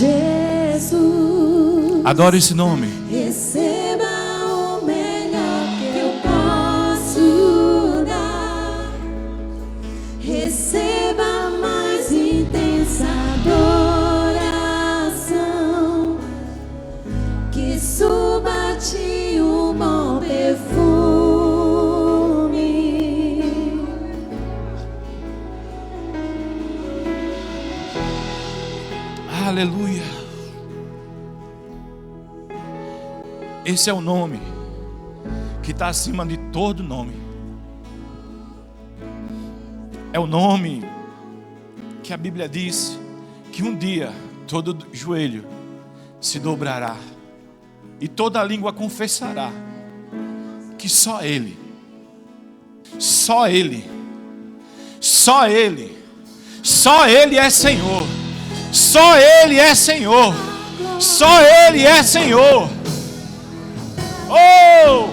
Jesus. Adoro esse nome. Receba o melhor que eu posso dar. Receba a mais intensa adoração, que suba a ti um bom perfume. Aleluia. Esse é o nome que está acima de todo nome. É o nome que a Bíblia diz que um dia todo joelho se dobrará e toda língua confessará que só Ele, só Ele, só Ele, só Ele é Senhor, só Ele é Senhor, só Ele é Senhor. Oh,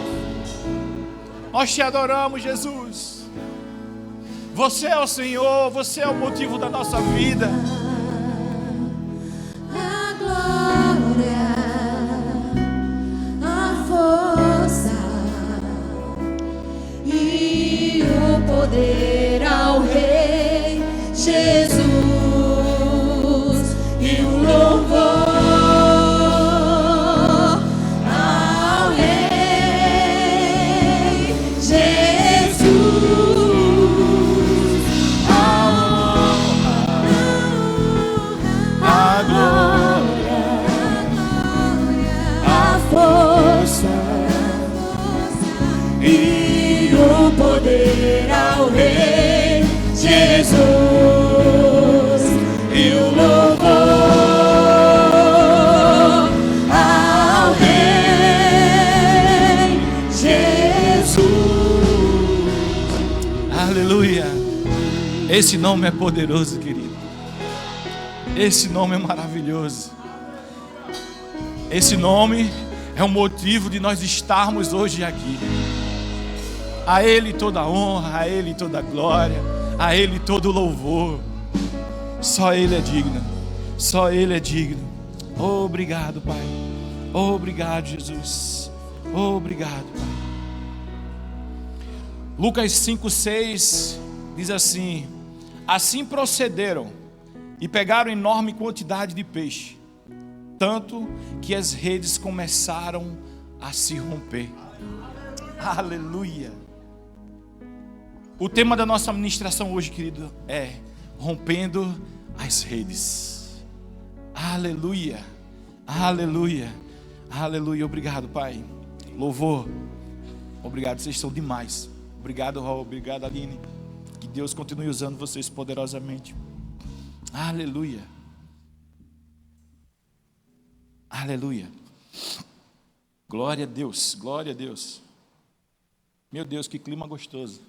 nós te adoramos, Jesus. Você é o Senhor, você é o motivo da nossa vida. A glória, a força e o poder ao Rei Jesus, e o louvor ao Rei Jesus. A glória, A força e o poder ao Rei Jesus, e o louvor ao Rei Jesus. aleluia. Esse nome é poderoso, querido. Esse nome é maravilhoso. Esse nome é o motivo de nós estarmos hoje aqui. A Ele toda a honra, a Ele toda a glória, a Ele todo o louvor. Só Ele é digno, só Ele é digno. Obrigado, Pai. Obrigado, Jesus. Obrigado, Pai. Lucas 5:6 diz assim: assim procederam e pegaram enorme quantidade de peixe, tanto que as redes começaram a se romper. Aleluia. O tema da nossa ministração hoje, querido, é rompendo as redes. Aleluia. Aleluia. Aleluia. Obrigado, Pai. Louvor. Obrigado, vocês são demais. Obrigado, Raul. Obrigado, Aline. Que Deus continue usando vocês poderosamente. Aleluia. Aleluia. Glória a Deus. Glória a Deus. Meu Deus, que clima gostoso.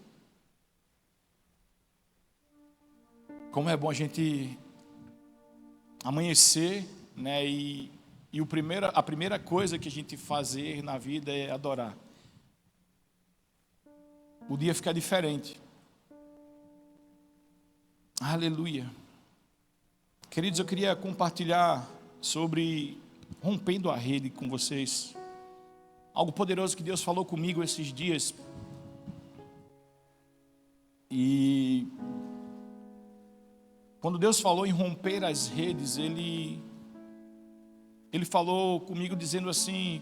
Como é bom a gente amanhecer, né? E a primeira coisa que a gente fazer na vida é adorar. O dia fica diferente. Aleluia. Queridos, eu queria compartilhar sobre rompendo a rede com vocês. Algo poderoso que Deus falou comigo esses dias. E quando Deus falou em romper as redes, Ele falou comigo dizendo assim: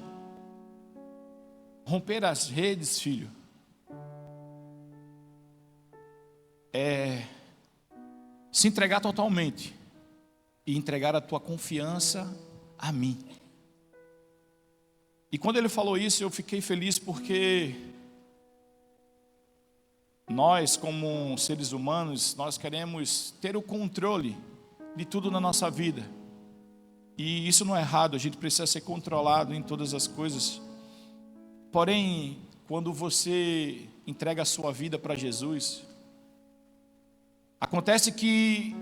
romper as redes, filho, é se entregar totalmente e entregar a tua confiança a mim. E quando Ele falou isso, eu fiquei feliz porque nós, como seres humanos, nós queremos ter o controle de tudo na nossa vida. E isso não é errado, a gente precisa ser controlado em todas as coisas. Porém, quando você entrega a sua vida para Jesus, acontece que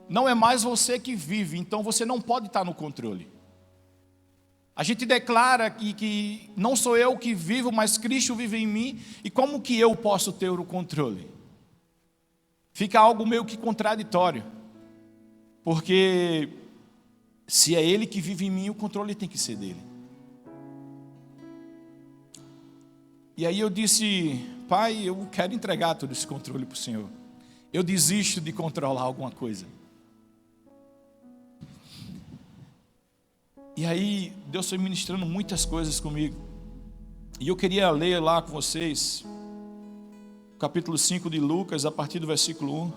não é mais você que vive, então você não pode estar no controle. A gente declara que não sou eu que vivo, mas Cristo vive em mim. E como que eu posso ter o controle? Fica algo meio que contraditório. Porque Se é Ele que vive em mim, o controle tem que ser dele. E aí eu disse: Pai, eu quero entregar todo esse controle para o Senhor. Eu desisto de controlar alguma coisa. E aí Deus foi ministrando muitas coisas comigo. E eu queria ler lá com vocês capítulo 5 de Lucas, a partir do versículo 1.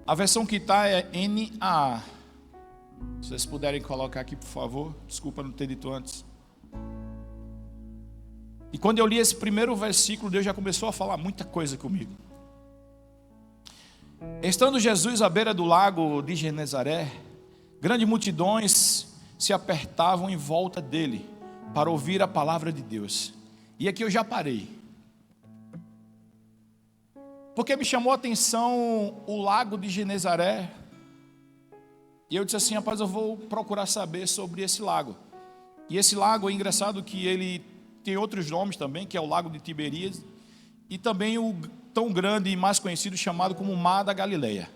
A versão que está é NAA. Se vocês puderem colocar aqui, por favor. Desculpa não ter dito antes. E quando eu li esse primeiro versículo, Deus já começou a falar muita coisa comigo. Estando Jesus à beira do lago de Genezaré, grandes multidões se apertavam em volta dele para ouvir a palavra de Deus. E aqui eu já parei, porque me chamou a atenção o lago de Genezaré. E eu disse assim: rapaz, eu vou procurar saber sobre esse lago. E esse lago é engraçado que ele tem outros nomes também, que é o lago de Tiberíades, e também o tão grande e mais conhecido chamado como Mar da Galileia.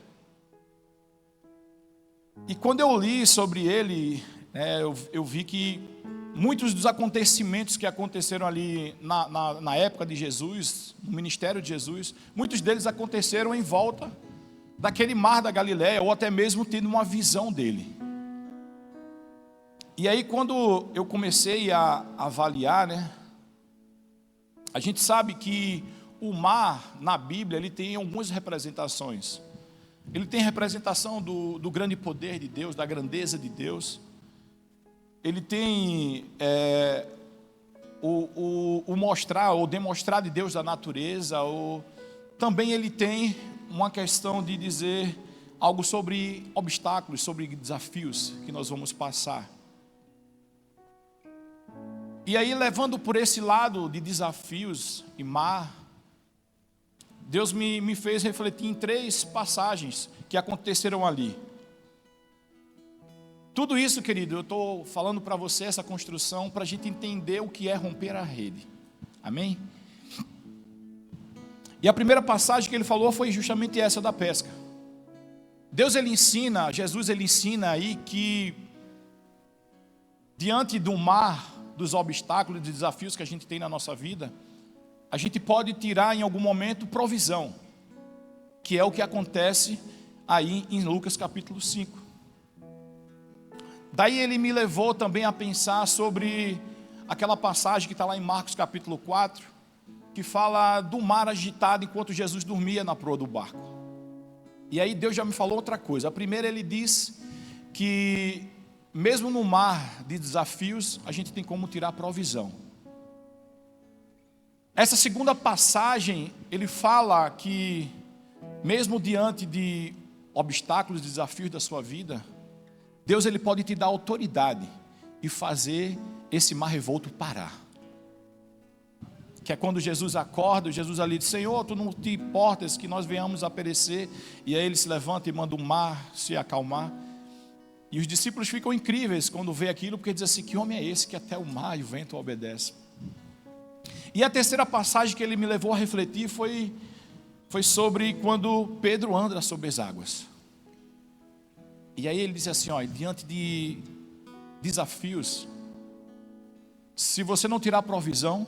E quando eu li sobre ele, eu vi que muitos dos acontecimentos que aconteceram ali na época de Jesus, no ministério de Jesus, muitos deles aconteceram em volta daquele Mar da Galileia, ou até mesmo tendo uma visão dele. E aí quando eu comecei a avaliar, a gente sabe que o mar na Bíblia ele tem algumas representações. Ele tem representação do grande poder de Deus, da grandeza de Deus. Ele tem o mostrar ou demonstrar de Deus da natureza. Ou também ele tem uma questão de dizer algo sobre obstáculos, sobre desafios que nós vamos passar. E aí, levando por esse lado de desafios e mar, Deus me fez refletir em 3 passagens que aconteceram ali. Tudo isso, querido, eu estou falando para você essa construção para a gente entender o que é romper a rede. Amém? E a primeira passagem que ele falou foi justamente essa da pesca. Jesus ele ensina aí que diante do mar, dos obstáculos, dos desafios que a gente tem na nossa vida, a gente pode tirar em algum momento provisão, que é o que acontece aí em Lucas capítulo 5. Daí ele me levou também a pensar sobre aquela passagem que está lá em Marcos capítulo 4, que fala do mar agitado enquanto Jesus dormia na proa do barco. E aí Deus já me falou outra coisa. A primeira, ele diz que mesmo no mar de desafios, a gente tem como tirar provisão. Essa segunda passagem, ele fala que mesmo diante de obstáculos, desafios da sua vida, Deus ele pode te dar autoridade e fazer esse mar revolto parar. Que é quando Jesus acorda, Jesus ali diz: Senhor, tu não te importas que nós venhamos a perecer? E aí ele se levanta e manda o mar se acalmar. E os discípulos ficam incríveis quando vê aquilo, porque dizem assim: que homem é esse que até o mar e o vento obedecem? E a terceira passagem que ele me levou a refletir foi sobre quando Pedro anda sobre as águas. E aí ele diz assim: diante de desafios, se você não tirar provisão,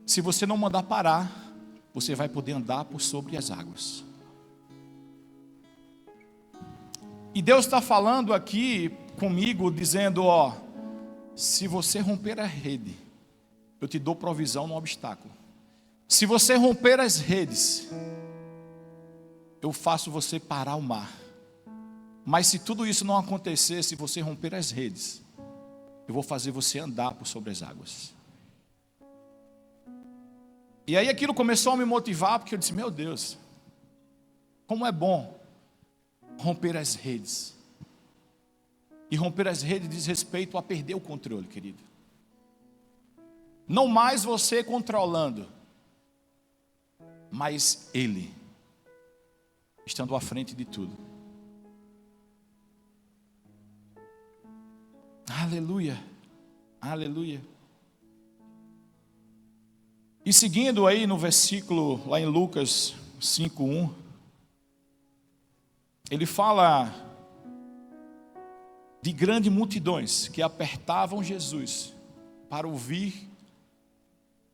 se você não mandar parar, você vai poder andar por sobre as águas. E Deus está falando aqui comigo, dizendo: se você romper a rede, eu te dou provisão no obstáculo. Se você romper as redes, eu faço você parar o mar. Mas se tudo isso não acontecer, se você romper as redes, eu vou fazer você andar por sobre as águas. E aí aquilo começou a me motivar, porque eu disse: meu Deus, como é bom romper as redes. E romper as redes diz respeito a perder o controle, querido. Não mais você controlando, mas Ele estando à frente de tudo. Aleluia, aleluia. E seguindo aí no versículo, lá em Lucas 5:1, ele fala de grandes multidões que apertavam Jesus para ouvir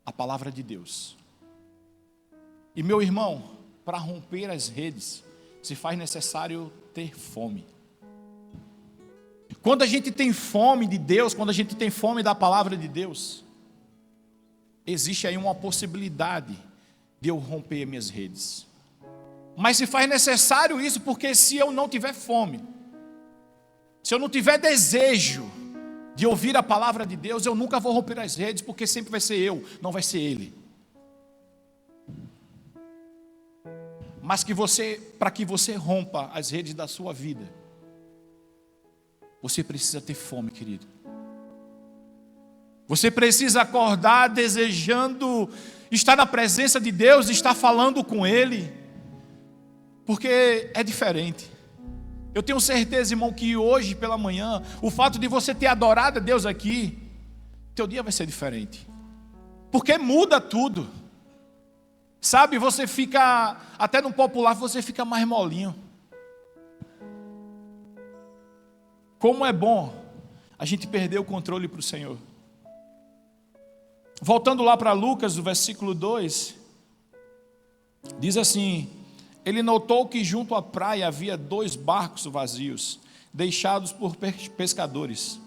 a palavra de Deus. E meu irmão, para romper as redes, se faz necessário ter fome. Quando a gente tem fome de Deus, quando a gente tem fome da palavra de Deus, existe aí uma possibilidade de eu romper minhas redes. Mas se faz necessário isso, porque se eu não tiver fome, se eu não tiver desejo de ouvir a palavra de Deus, eu nunca vou romper as redes, porque sempre vai ser eu, não vai ser Ele. Mas para que você rompa as redes da sua vida, você precisa ter fome, querido. Você precisa acordar desejando estar na presença de Deus, estar falando com Ele, porque é diferente. Eu tenho certeza, irmão, que hoje pela manhã, o fato de você ter adorado a Deus aqui, teu dia vai ser diferente, porque muda tudo. Sabe, você fica, até no popular, você fica mais molinho. Como é bom a gente perder o controle para o Senhor. Voltando lá para Lucas, o versículo 2, diz assim: ele notou que junto à praia havia 2 barcos vazios, deixados por pescadores,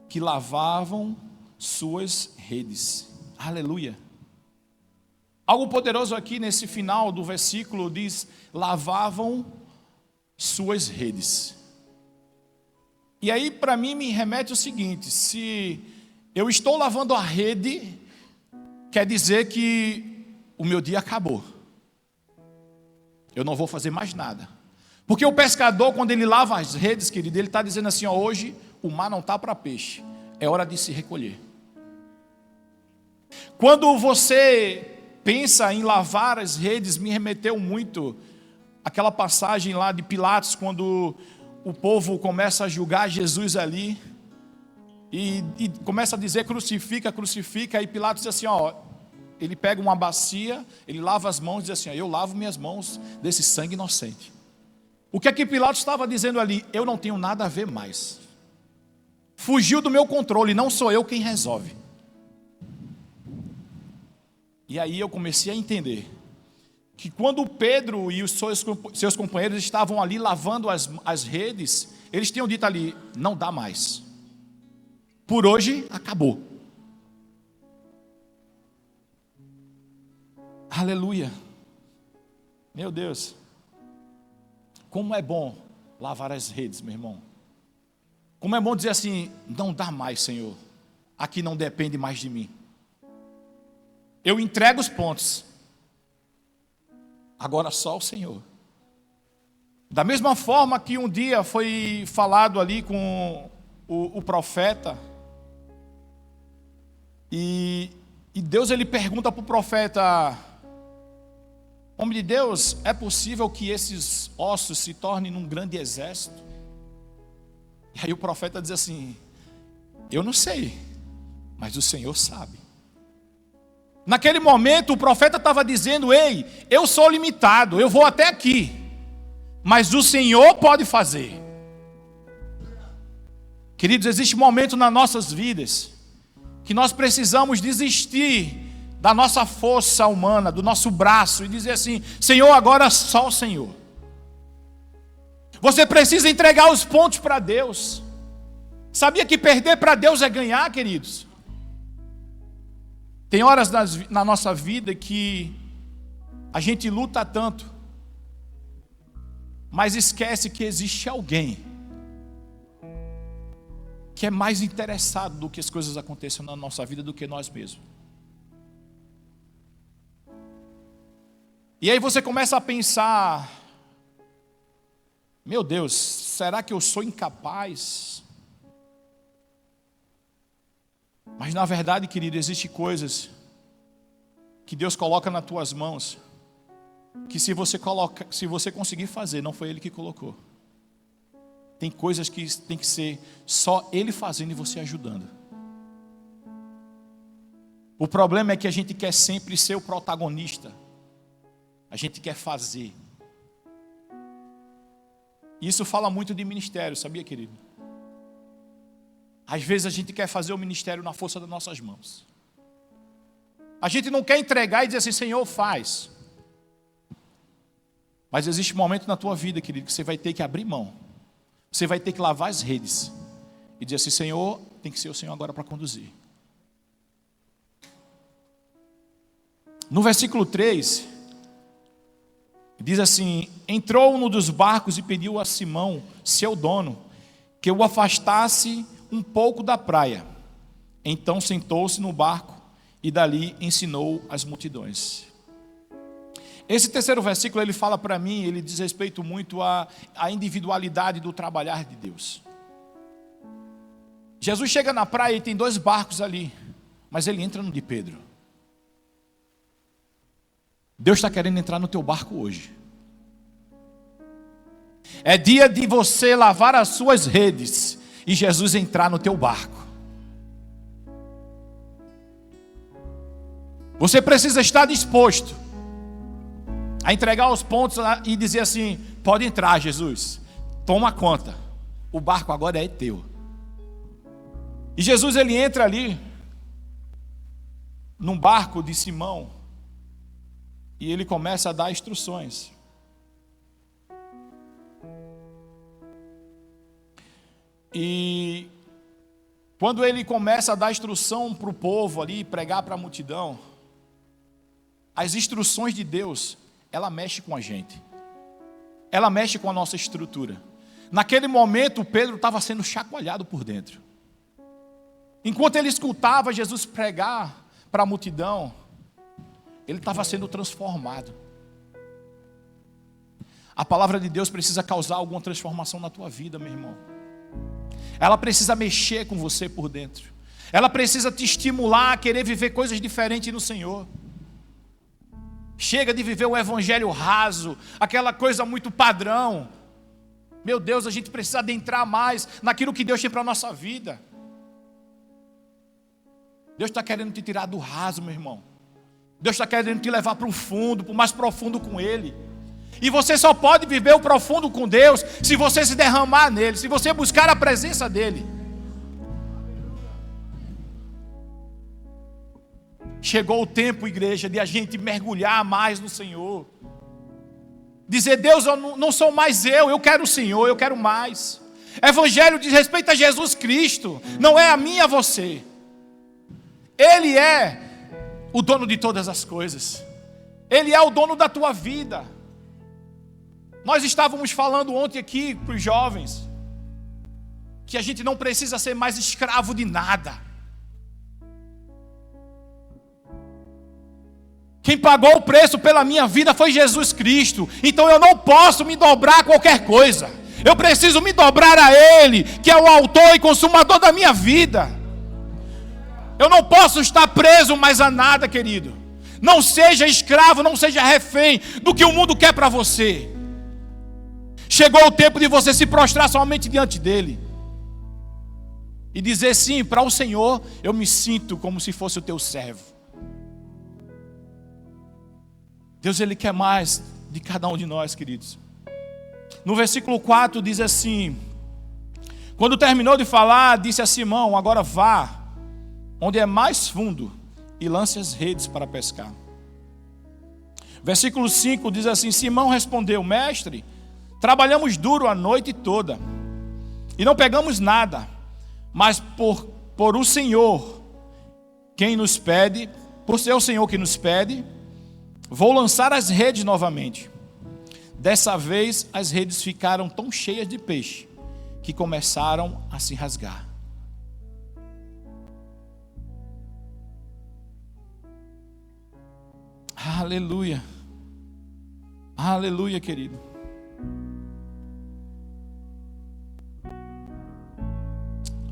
que lavavam suas redes. Aleluia. Algo poderoso aqui nesse final do versículo diz: lavavam suas redes. E aí para mim me remete o seguinte: se eu estou lavando a rede, quer dizer que o meu dia acabou. Eu não vou fazer mais nada. Porque o pescador, quando ele lava as redes, querido, ele está dizendo assim: ó, hoje o mar não está para peixe, é hora de se recolher. Quando você pensa em lavar as redes, me remeteu muito aquela passagem lá de Pilatos, quando o povo começa a julgar Jesus ali, e começa a dizer crucifica, crucifica, e Pilatos diz assim, ó, ele pega uma bacia, ele lava as mãos e diz assim, ó, eu lavo minhas mãos desse sangue inocente. O que é que Pilatos estava dizendo ali? Eu não tenho nada a ver mais. Fugiu do meu controle, não sou eu quem resolve. E aí eu comecei a entender que quando Pedro e os seus companheiros estavam ali lavando as redes, eles tinham dito ali, não dá mais. Por hoje, acabou. Aleluia. Meu Deus. Como é bom lavar as redes, meu irmão. Como é bom dizer assim, não dá mais, Senhor. Aqui não depende mais de mim. Eu entrego os pontos. Agora só o Senhor. Da mesma forma que um dia foi falado ali com o profeta, e Deus ele pergunta para o profeta, homem de Deus, é possível que esses ossos se tornem num grande exército? E aí o profeta diz assim, eu não sei, mas o Senhor sabe. Naquele momento o profeta estava dizendo, ei, eu sou limitado, eu vou até aqui, mas o Senhor pode fazer. Queridos, existe um momento nas nossas vidas que nós precisamos desistir da nossa força humana, do nosso braço, e dizer assim, Senhor, agora só o Senhor. Você precisa entregar os pontos para Deus. Sabia que perder para Deus é ganhar, queridos? Tem horas na nossa vida que a gente luta tanto, mas esquece que existe alguém que é mais interessado do que as coisas aconteçam na nossa vida do que nós mesmos. E aí você começa a pensar, meu Deus, será que eu sou incapaz? Mas na verdade, querido, existem coisas que Deus coloca nas tuas mãos, que se você conseguir fazer, não foi Ele que colocou. Tem coisas que tem que ser só Ele fazendo e você ajudando. O problema é que a gente quer sempre ser o protagonista. A gente quer fazer. Isso fala muito de ministério, sabia, querido? Às vezes a gente quer fazer o ministério na força das nossas mãos. A gente não quer entregar e dizer assim, Senhor, faz. Mas existe um momento na tua vida, querido, que você vai ter que abrir mão. Você vai ter que lavar as redes. E dizer assim, Senhor, tem que ser o Senhor agora para conduzir. No versículo 3, diz assim, entrou num dos barcos e pediu a Simão, seu dono, que o afastasse um pouco da praia. Então sentou-se no barco e dali ensinou as multidões. Esse terceiro versículo, ele fala para mim, ele diz respeito muito à individualidade do trabalhar de Deus. Jesus chega na praia e tem 2 barcos ali, mas ele entra no de Pedro. Deus está querendo entrar no teu barco hoje. É dia de você lavar as suas redes e Jesus entrar no teu barco. Você precisa estar disposto a entregar os pontos e dizer assim, pode entrar, Jesus, toma conta, o barco agora é teu. E Jesus, ele entra ali num barco de Simão e ele começa a dar instruções. E quando ele começa a dar instrução para o povo ali, pregar para a multidão, as instruções de Deus, ela mexe com a gente. Ela mexe com a nossa estrutura. Naquele momento, Pedro estava sendo chacoalhado por dentro. Enquanto ele escutava Jesus pregar para a multidão, ele estava sendo transformado. A palavra de Deus precisa causar alguma transformação na tua vida, meu irmão. Ela precisa mexer com você por dentro. Ela precisa te estimular a querer viver coisas diferentes no Senhor. Chega de viver o evangelho raso, aquela coisa muito padrão. Meu Deus, a gente precisa adentrar mais naquilo que Deus tem para a nossa vida. Deus está querendo te tirar do raso, meu irmão. Deus está querendo te levar para o fundo, para o mais profundo com Ele. E você só pode viver o profundo com Deus se você se derramar nele, se você buscar a presença dEle. Chegou o tempo, igreja, de a gente mergulhar mais no Senhor. Dizer, Deus, eu não sou mais eu quero o Senhor, eu quero mais. Evangelho diz respeito a Jesus Cristo, não é a mim e a você. Ele é o dono de todas as coisas. Ele é o dono da tua vida. Nós estávamos falando ontem aqui para os jovens que a gente não precisa ser mais escravo de nada. Quem pagou o preço pela minha vida foi Jesus Cristo. Então eu não posso me dobrar a qualquer coisa. Eu preciso me dobrar a Ele, que é o autor e consumador da minha vida. Eu não posso estar preso mais a nada, querido. Não seja escravo, não seja refém do que o mundo quer para você. Chegou o tempo de você se prostrar somente diante dEle. E dizer sim, para o Senhor, eu me sinto como se fosse o teu servo. Deus, Ele quer mais de cada um de nós, queridos. No versículo 4 diz assim: quando terminou de falar, disse a Simão, agora vá, onde é mais fundo, e lance as redes para pescar. Versículo 5 diz assim: Simão respondeu, mestre, trabalhamos duro a noite toda, e não pegamos nada, mas por o Senhor, quem nos pede, por ser o Senhor que nos pede, vou lançar as redes novamente. Dessa vez as redes ficaram tão cheias de peixe que começaram a se rasgar. Aleluia. Aleluia, querido.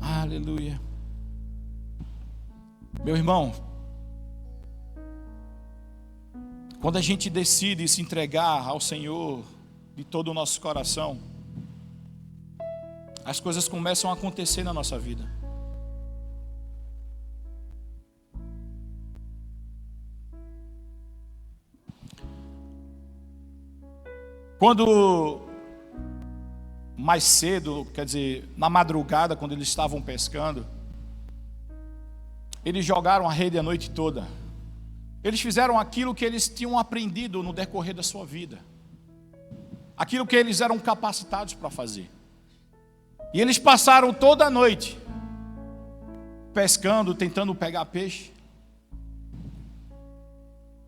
Aleluia. Meu irmão, quando a gente decide se entregar ao Senhor de todo o nosso coração, as coisas começam a acontecer na nossa vida. Quando mais cedo, quer dizer, na madrugada, quando eles estavam pescando, eles jogaram a rede a noite toda. Eles fizeram aquilo que eles tinham aprendido no decorrer da sua vida, aquilo que eles eram capacitados para fazer. E eles passaram toda a noite pescando, tentando pegar peixe.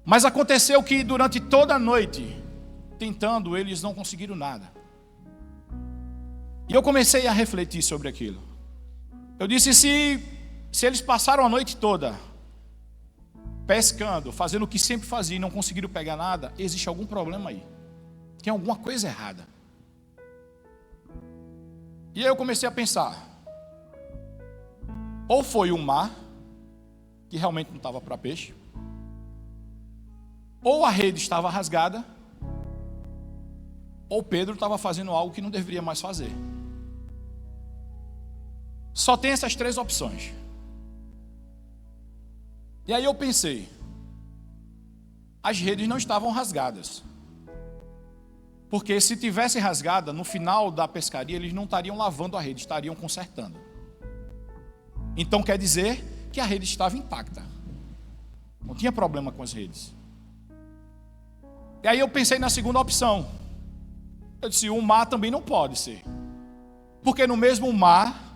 Mas aconteceu que durante toda a noite, tentando, eles não conseguiram nada. E eu comecei a refletir sobre aquilo. Eu disse, se eles passaram a noite toda pescando, fazendo o que sempre faziam e não conseguiram pegar nada, existe algum problema aí. Tem alguma coisa errada. E aí eu comecei a pensar, ou foi o mar, que realmente não estava para peixe, ou a rede estava rasgada, ou Pedro estava fazendo algo que não deveria mais fazer. Só tem essas três opções. E aí eu pensei, as redes não estavam rasgadas. Porque se tivesse rasgada, no final da pescaria, eles não estariam lavando a rede, estariam consertando. Então quer dizer que a rede estava intacta. Não tinha problema com as redes. E aí eu pensei na segunda opção. Eu disse, o mar também não pode ser. Porque no mesmo mar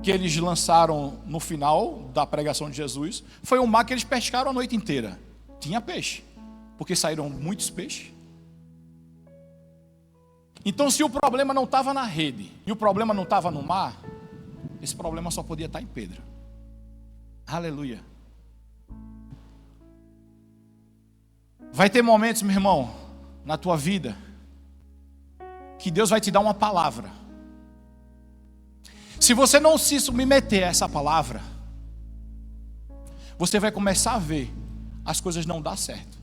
que eles lançaram no final da pregação de Jesus, foi um mar que eles pescaram a noite inteira. Tinha peixe, porque saíram muitos peixes. Então, se o problema não estava na rede e o problema não estava no mar, esse problema só podia estar em Pedro. Aleluia. Vai ter momentos, meu irmão, na tua vida, que Deus vai te dar uma palavra. Se você não se submeter a essa palavra, você vai começar a ver as coisas não dar certo.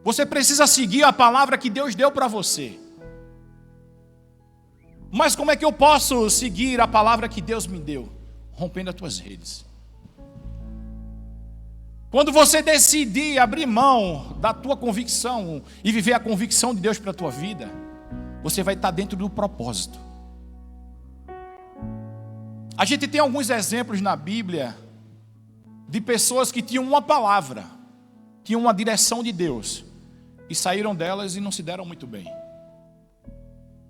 Você precisa seguir a palavra que Deus deu para você. Mas como é que eu posso seguir a palavra que Deus me deu? Rompendo as tuas redes. Quando você decidir abrir mão da tua convicção e viver a convicção de Deus para a tua vida, você vai estar dentro do propósito. A gente tem alguns exemplos na Bíblia de pessoas que tinham uma palavra, tinham uma direção de Deus e saíram delas e não se deram muito bem.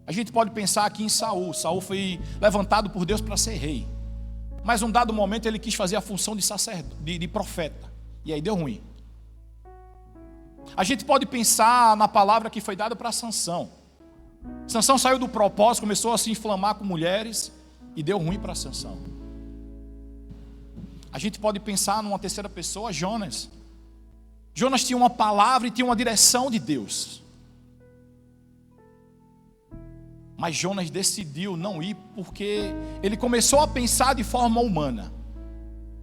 A gente pode pensar aqui em Saul. Saul foi levantado por Deus para ser rei, mas um dado momento ele quis fazer a função de sacerdote, de profeta, e aí deu ruim. A gente pode pensar na palavra que foi dada para Sansão. Sansão saiu do propósito, começou a se inflamar com mulheres e deu ruim para Sansão. A gente pode pensar numa terceira pessoa, Jonas. Jonas tinha uma palavra e tinha uma direção de Deus. Mas Jonas decidiu não ir porque ele começou a pensar de forma humana.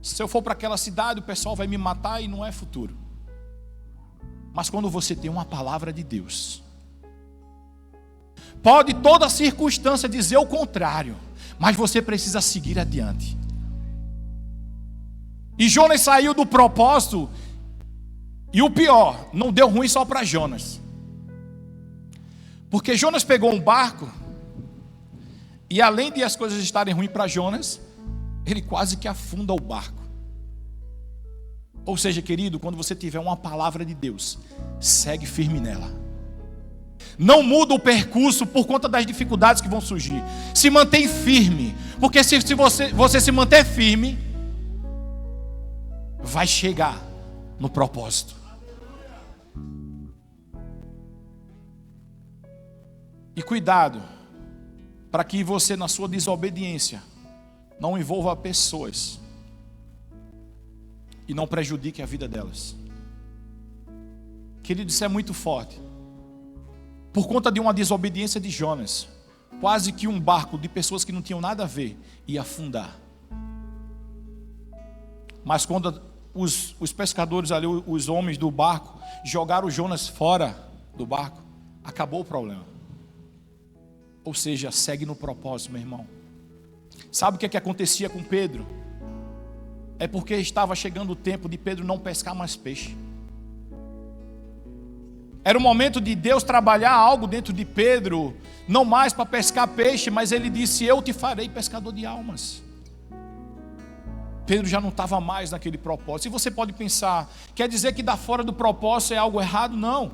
Se eu for para aquela cidade, o pessoal vai me matar e não é futuro. Mas quando você tem uma palavra de Deus, pode toda circunstância dizer o contrário, mas você precisa seguir adiante. E Jonas saiu do propósito, e o pior, não deu ruim só para Jonas. Porque Jonas pegou um barco, e além de as coisas estarem ruins para Jonas, ele quase que afunda o barco. Ou seja, querido, quando você tiver uma palavra de Deus, segue firme nela. Não muda o percurso por conta das dificuldades que vão surgir. Se mantém firme, porque se você se manter firme, vai chegar no propósito. E cuidado, para que você na sua desobediência não envolva pessoas e não prejudique a vida delas. Querido, isso é muito forte. Por conta de uma desobediência de Jonas, quase que um barco de pessoas que não tinham nada a ver ia afundar. Mas quando os pescadores ali, os homens do barco, jogaram Jonas fora do barco, acabou o problema. Ou seja, segue no propósito, meu irmão. Sabe o que acontecia com Pedro? É porque estava chegando o tempo de Pedro não pescar mais peixe. Era o momento de Deus trabalhar algo dentro de Pedro, não mais para pescar peixe, mas ele disse: eu te farei pescador de almas. Pedro já não estava mais naquele propósito. E você pode pensar, quer dizer que dar fora do propósito é algo errado? Não.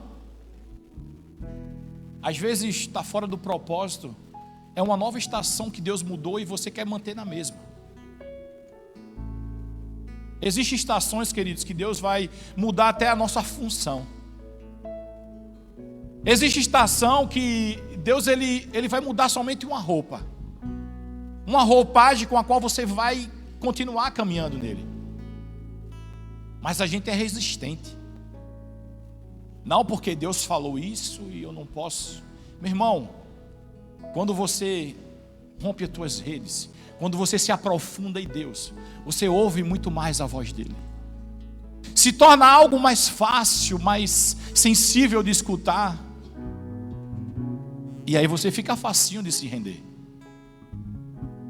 Às vezes estar fora do propósito é uma nova estação que Deus mudou e você quer manter na mesma. Existem estações, queridos, que Deus vai mudar até a nossa função. Existe estação que Deus ele vai mudar somente uma roupa. Uma roupagem com a qual você vai continuar caminhando nele. Mas a gente é resistente. Não porque Deus falou isso e eu não posso. Meu irmão, quando você rompe as tuas redes, quando você se aprofunda em Deus, você ouve muito mais a voz dele. Se torna algo mais fácil, mais sensível de escutar. E aí você fica facinho de se render.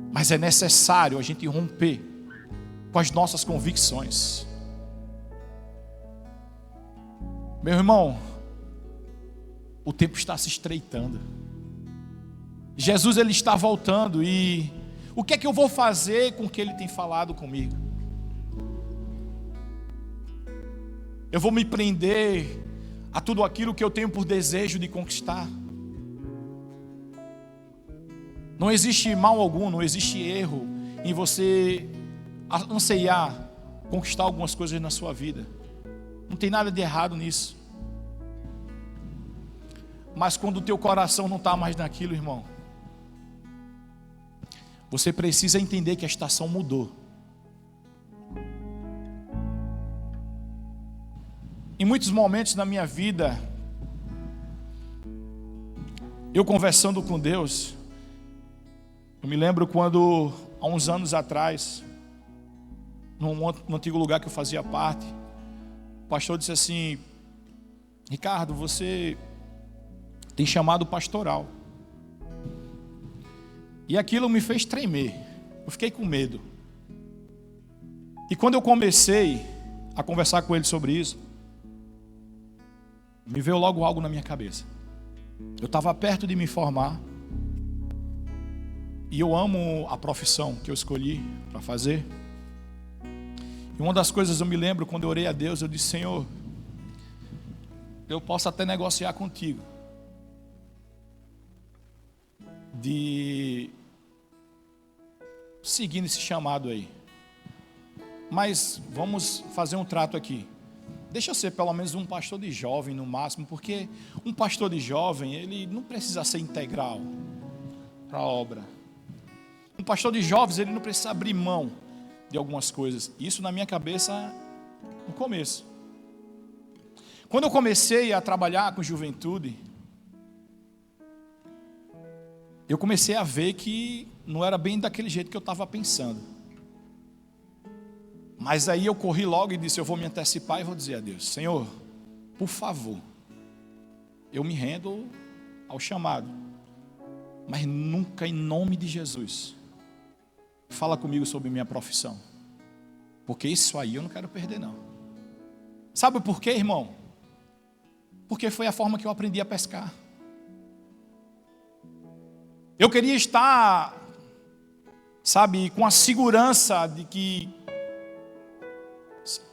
Mas é necessário a gente romper com as nossas convicções. Meu irmão, o tempo está se estreitando. Jesus ele está voltando e o que é que eu vou fazer com o que ele tem falado comigo? Eu vou me prender a tudo aquilo que eu tenho por desejo de conquistar? Não existe mal algum, não existe erro em você anseiar conquistar algumas coisas na sua vida. Não tem nada de errado nisso. Mas quando o teu coração não está mais naquilo, irmão, você precisa entender que a estação mudou. Em muitos momentos na minha vida, eu conversando com Deus, eu me lembro quando, há uns anos atrás, no antigo lugar que eu fazia parte, o pastor disse assim: Ricardo, você tem chamado pastoral. E aquilo me fez tremer. Eu fiquei com medo. E quando eu comecei a conversar com ele sobre isso, me veio logo algo na minha cabeça. Eu estava perto de me formar. E eu amo a profissão que eu escolhi para fazer. E uma das coisas eu me lembro, quando eu orei a Deus, eu disse: Senhor, eu posso até negociar contigo de seguir nesse chamado aí, mas vamos fazer um trato aqui. Deixa eu ser pelo menos um pastor de jovem no máximo, porque um pastor de jovem, ele não precisa ser integral para a obra. Um pastor de jovens, ele não precisa abrir mão de algumas coisas. Isso na minha cabeça no começo. Quando eu comecei a trabalhar com juventude, eu comecei a ver que não era bem daquele jeito que eu estava pensando. Mas aí eu corri logo e disse: eu vou me antecipar e vou dizer a Deus: Senhor, por favor, eu me rendo ao chamado, mas nunca, em nome de Jesus, fala comigo sobre minha profissão, porque isso aí eu não quero perder não. Sabe por quê, irmão? Porque foi a forma que eu aprendi a pescar. Eu queria estar, sabe, com a segurança de que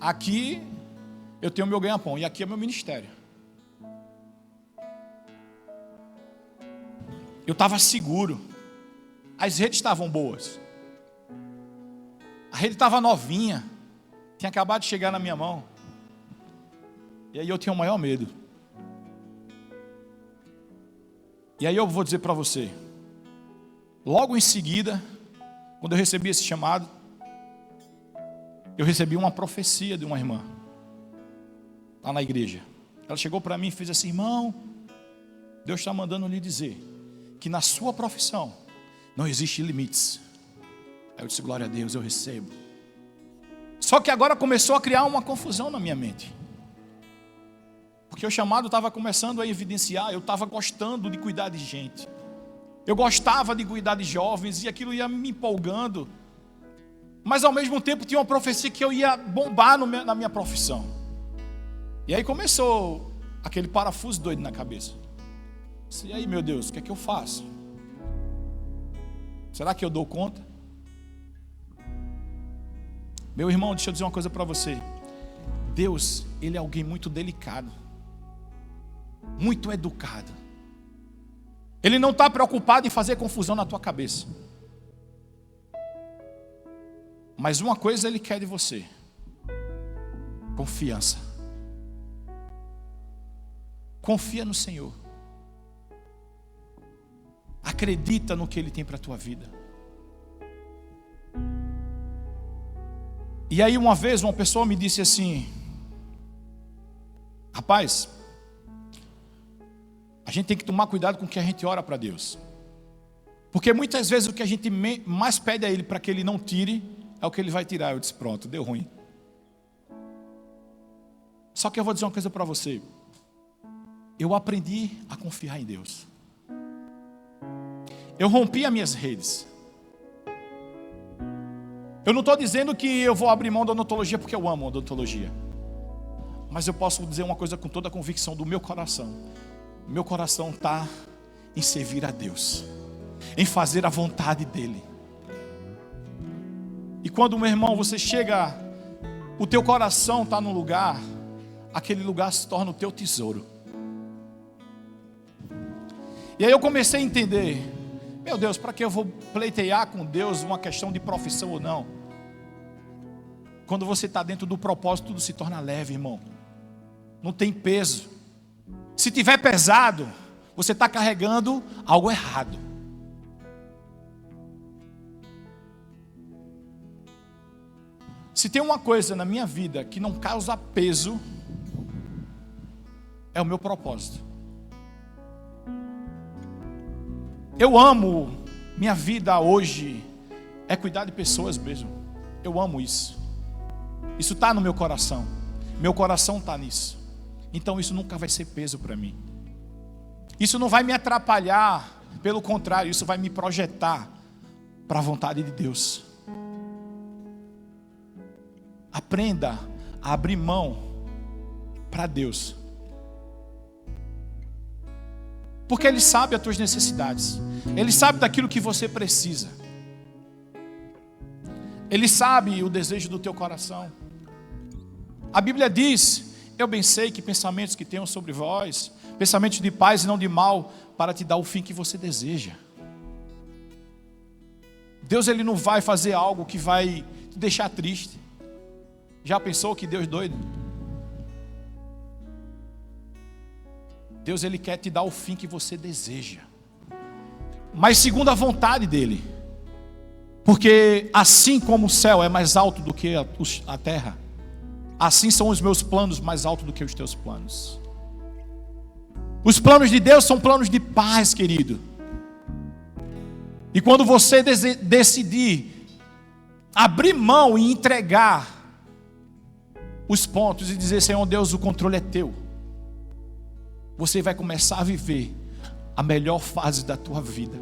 aqui eu tenho meu ganha-pão e aqui é meu ministério. Eu estava seguro. As redes estavam boas. A rede estava novinha. Tinha acabado de chegar na minha mão. E aí eu tinha o maior medo. E aí eu vou dizer para você. Logo em seguida, quando eu recebi esse chamado, eu recebi uma profecia de uma irmã lá na igreja. Ela chegou para mim e fez assim: irmão, Deus está mandando lhe dizer que na sua profissão não existe limites. Aí eu disse: glória a Deus, eu recebo. Só que agora começou a criar uma confusão na minha mente, porque o chamado estava começando a evidenciar. Eu estava gostando de cuidar de gente, eu gostava de cuidar de jovens, e aquilo ia me empolgando. Mas ao mesmo tempo tinha uma profecia que eu ia bombar na minha profissão. E aí começou aquele parafuso doido na cabeça. E aí, meu Deus, o que é que eu faço? Será que eu dou conta? Meu irmão, deixa eu dizer uma coisa para você. Deus, Ele é alguém muito delicado, muito educado. Ele não está preocupado em fazer confusão na tua cabeça. Mas uma coisa Ele quer de você: confiança. Confia no Senhor. Acredita no que Ele tem para a tua vida. E aí uma vez uma pessoa me disse assim: rapaz, a gente tem que tomar cuidado com o que a gente ora para Deus. Porque muitas vezes o que a gente mais pede a Ele para que Ele não tire, é o que Ele vai tirar. Eu disse: pronto, deu ruim. Só que eu vou dizer uma coisa para você. Eu aprendi a confiar em Deus. Eu rompi as minhas redes. Eu não estou dizendo que eu vou abrir mão da odontologia porque eu amo a odontologia. Mas eu posso dizer uma coisa com toda a convicção do meu coração. Meu coração está em servir a Deus, em fazer a vontade dEle. E quando, meu irmão, você chega, o teu coração está no lugar, aquele lugar se torna o teu tesouro. E aí eu comecei a entender: meu Deus, para que eu vou pleitear com Deus uma questão de profissão ou não? Quando você está dentro do propósito, tudo se torna leve, irmão. Não tem peso. Se tiver pesado, você está carregando algo errado. Se tem uma coisa na minha vida que não causa peso, é o meu propósito. Eu amo, minha vida hoje é cuidar de pessoas mesmo. Eu amo isso. Isso está no meu coração. Meu coração está nisso. Então isso nunca vai ser peso para mim. Isso não vai me atrapalhar. Pelo contrário, isso vai me projetar para a vontade de Deus. Aprenda a abrir mão para Deus. Porque Ele sabe as tuas necessidades. Ele sabe daquilo que você precisa. Ele sabe o desejo do teu coração. A Bíblia diz: eu bem sei que pensamentos que tenham sobre vós, pensamentos de paz e não de mal, para te dar o fim que você deseja. Deus, Ele não vai fazer algo que vai te deixar triste. Já pensou que Deus doido? Deus, Ele quer te dar o fim que você deseja, mas segundo a vontade dEle. Porque assim como o céu é mais alto do que a terra, assim são os meus planos mais altos do que os teus planos. Os planos de Deus são planos de paz, querido. E quando você decidir abrir mão e entregar os pontos e dizer: Senhor Deus, o controle é teu, você vai começar a viver a melhor fase da tua vida.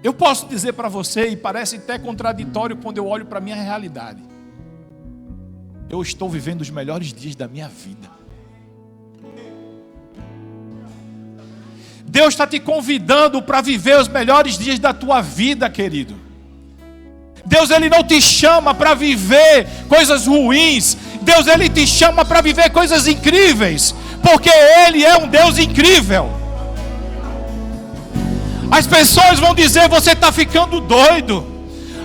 Eu posso dizer para você, e parece até contraditório quando eu olho para a minha realidade, eu estou vivendo os melhores dias da minha vida. Deus está te convidando para viver os melhores dias da tua vida, querido. Deus, Ele não te chama para viver coisas ruins. Deus, Ele te chama para viver coisas incríveis, porque Ele é um Deus incrível. As pessoas vão dizer: você está ficando doido.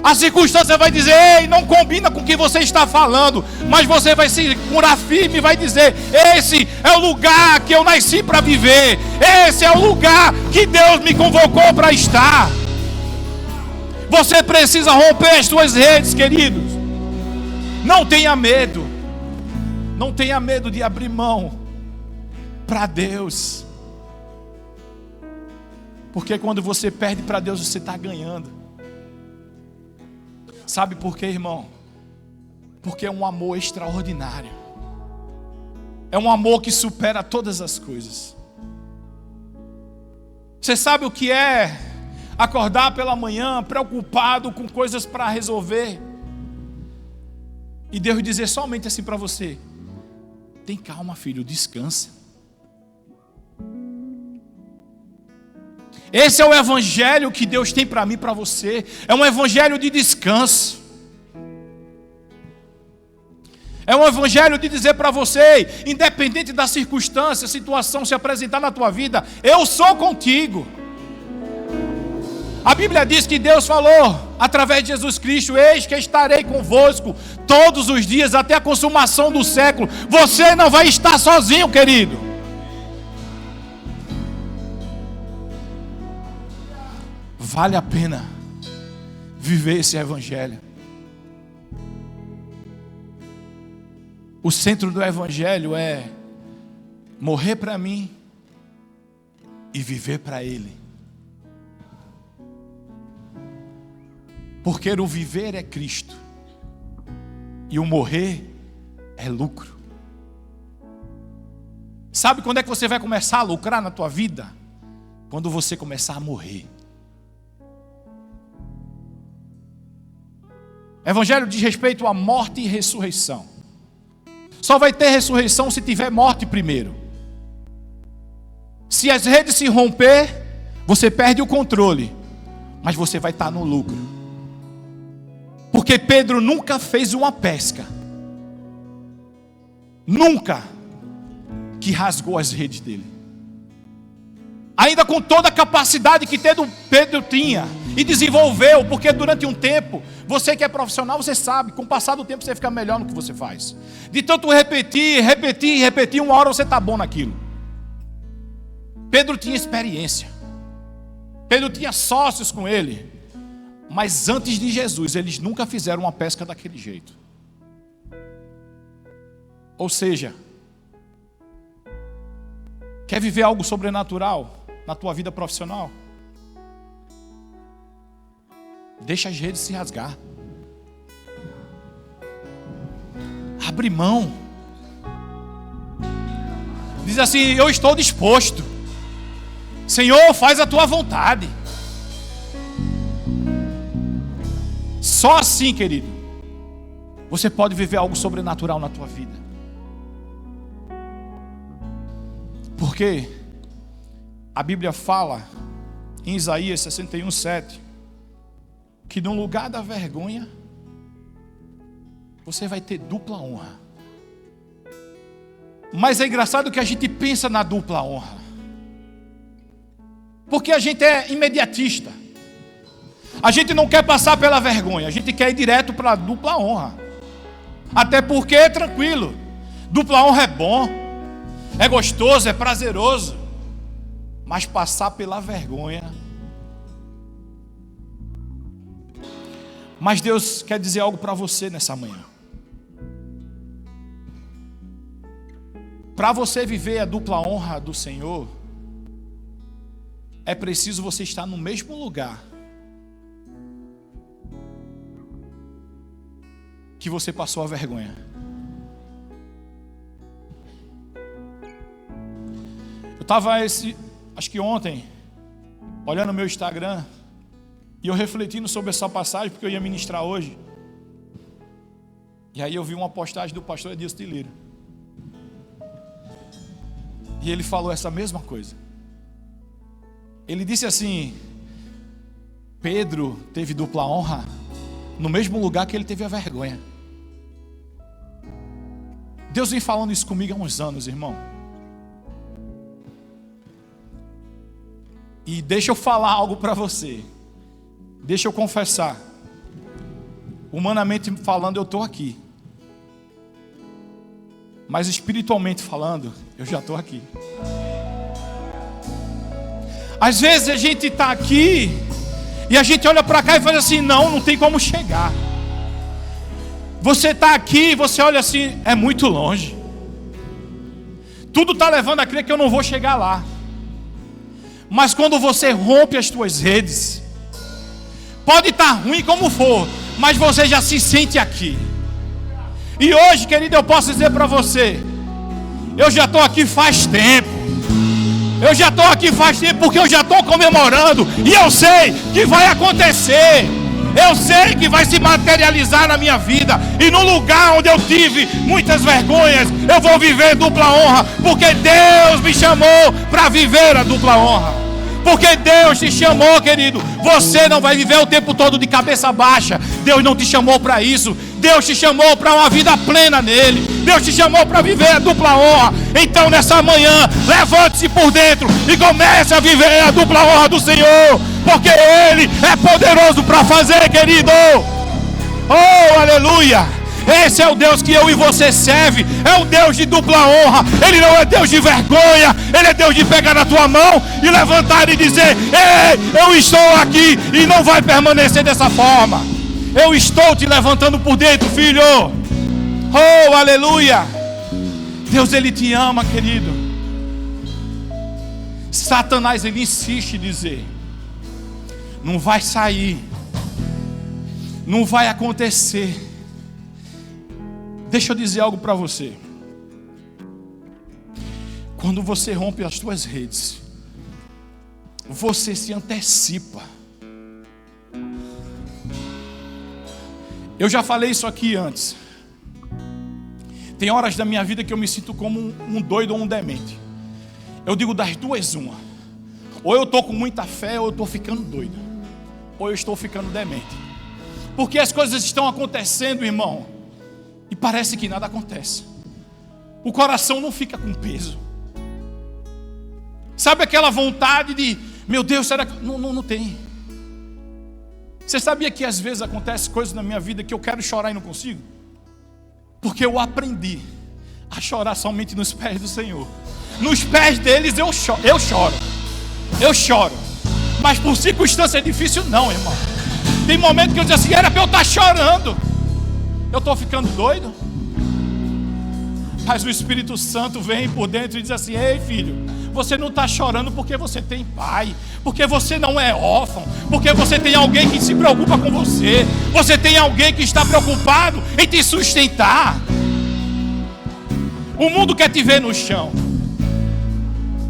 A circunstância vai dizer: ei, não combina com o que você está falando. Mas você vai se segurar firme e vai dizer: esse é o lugar que eu nasci para viver. Esse é o lugar que Deus me convocou para estar. Você precisa romper as suas redes, queridos. Não tenha medo. Não tenha medo de abrir mão para Deus. Porque quando você perde para Deus, você está ganhando. Sabe por quê, irmão? Porque é um amor extraordinário. É um amor que supera todas as coisas. Você sabe o que é acordar pela manhã preocupado com coisas para resolver, e Deus dizer somente assim para você: Tem calma, filho, descansa. Esse é o evangelho que Deus tem para mim e para você. É um evangelho de descanso. É um evangelho de dizer para você, independente da circunstância, situação se apresentar na tua vida, eu sou contigo. A Bíblia diz que Deus falou, através de Jesus Cristo, eis que estarei convosco todos os dias, até a consumação do século. Você não vai estar sozinho, querido. Vale a pena viver esse evangelho. O centro do evangelho é morrer para mim e viver para Ele. Porque o viver é Cristo e o morrer é lucro. Sabe quando é que você vai começar a lucrar na tua vida? Quando você começar a morrer. Evangelho diz respeito à morte e ressurreição. Só vai ter ressurreição se tiver morte primeiro. Se as redes se romper, você perde o controle, mas você vai estar no lucro. Porque Pedro nunca fez uma pesca, nunca, que rasgou as redes dele. Ainda com toda a capacidade que Pedro tinha e desenvolveu, porque durante um tempo, você que é profissional, você sabe, com o passar do tempo você fica melhor no que você faz. De tanto repetir, uma hora você está bom naquilo. Pedro tinha experiência, Pedro tinha sócios com ele, mas antes de Jesus, eles nunca fizeram uma pesca daquele jeito. Ou seja, quer viver algo sobrenatural na tua vida profissional? Deixa as redes se rasgar. Abre mão. Diz assim, eu estou disposto. Senhor, faz a tua vontade. Só assim, querido, você pode viver algo sobrenatural na tua vida. Porque a Bíblia fala em Isaías 61:7 que no lugar da vergonha você vai ter dupla honra. Mas é engraçado que a gente pensa na dupla honra, porque a gente é imediatista. A gente não quer passar pela vergonha, a gente quer ir direto para a dupla honra. Até porque é tranquilo, dupla honra é bom, é gostoso, é prazeroso. Mas passar pela vergonha. Mas Deus quer dizer algo para você nessa manhã. Para você viver a dupla honra do Senhor, é preciso você estar no mesmo lugar que você passou a vergonha. Eu estava acho que ontem, olhando o meu Instagram, e eu refletindo sobre essa passagem, porque eu ia ministrar hoje. E aí eu vi uma postagem do pastor Edilson de Lira. E ele falou essa mesma coisa. Ele disse assim: Pedro teve dupla honra no mesmo lugar que ele teve a vergonha. Deus vem falando isso comigo há uns anos, irmão. E deixa eu falar algo para você. Deixa eu confessar. Humanamente falando, eu estou aqui. Mas espiritualmente falando, eu já estou aqui. Às vezes a gente está aqui e a gente olha para cá e fala assim: não tem como chegar. Você está aqui e você olha assim, é muito longe. Tudo está levando a crer que eu não vou chegar lá. Mas quando você rompe as tuas redes, pode estar ruim como for, mas você já se sente aqui. E hoje, querido, eu posso dizer para você, eu já estou aqui faz tempo. Eu já estou aqui faz tempo porque eu já estou comemorando. E eu sei que vai acontecer. Eu sei que vai se materializar na minha vida. E no lugar onde eu tive muitas vergonhas, eu vou viver dupla honra. Porque Deus me chamou para viver a dupla honra. Porque Deus te chamou, querido. Você não vai viver o tempo todo de cabeça baixa. Deus não te chamou para isso. Deus te chamou para uma vida plena nele. Deus te chamou para viver a dupla honra. Então nessa manhã, levante-se por dentro e comece a viver a dupla honra do Senhor. Porque Ele é poderoso para fazer, querido. Oh, aleluia. Esse é o Deus que eu e você serve. É o Deus de dupla honra. Ele não é Deus de vergonha. Ele é Deus de pegar na tua mão e levantar e dizer: ei, eu estou aqui. E não vai permanecer dessa forma. Eu estou te levantando por dentro, filho. Oh, aleluia. Deus, Ele te ama, querido. Satanás, ele insiste em dizer: não vai sair, não vai acontecer. Deixa eu dizer algo para você. Quando você rompe as suas redes, você se antecipa. Eu já falei isso aqui antes. Tem horas da minha vida que eu me sinto como um doido ou um demente. Eu digo das duas uma. Ou eu estou com muita fé, ou eu estou ficando doido. Ou eu estou ficando demente. Porque as coisas estão acontecendo, irmão, e parece que nada acontece. O coração não fica com peso. Sabe aquela vontade de, meu Deus, será que... Não tem. Você sabia que às vezes acontece coisas na minha vida que eu quero chorar e não consigo? Porque eu aprendi a chorar somente nos pés do Senhor. Nos pés deles eu choro. Mas por circunstância difícil não, irmão. Tem momento que eu digo assim, era para eu estar chorando. Eu estou ficando doido? Mas o Espírito Santo vem por dentro e diz assim: ei, filho, você não está chorando porque você tem pai, porque você não é órfão, porque você tem alguém que se preocupa com você, você tem alguém que está preocupado em te sustentar. O mundo quer te ver no chão.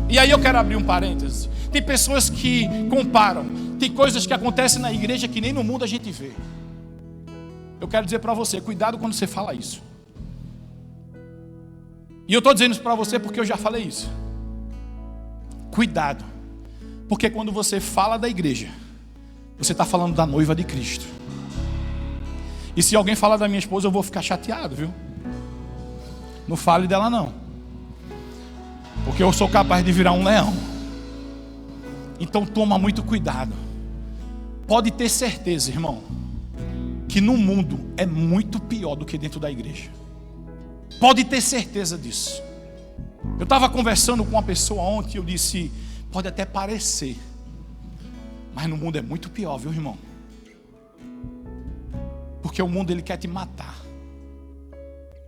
E aí eu quero abrir um parênteses. Tem pessoas que comparam. Tem coisas que acontecem na igreja que nem no mundo a gente vê. Eu quero dizer para você, cuidado quando você fala isso. E eu estou dizendo isso para você porque eu já falei isso. Cuidado. Porque quando você fala da igreja, você está falando da noiva de Cristo. E se alguém falar da minha esposa, eu vou ficar chateado, viu? Não fale dela não. Porque eu sou capaz de virar um leão. Então toma muito cuidado. Pode ter certeza, irmão, que no mundo é muito pior do que dentro da igreja. Pode ter certeza disso. Eu estava conversando com uma pessoa ontem e eu disse: pode até parecer, mas no mundo é muito pior, viu, irmão? Porque o mundo ele quer te matar.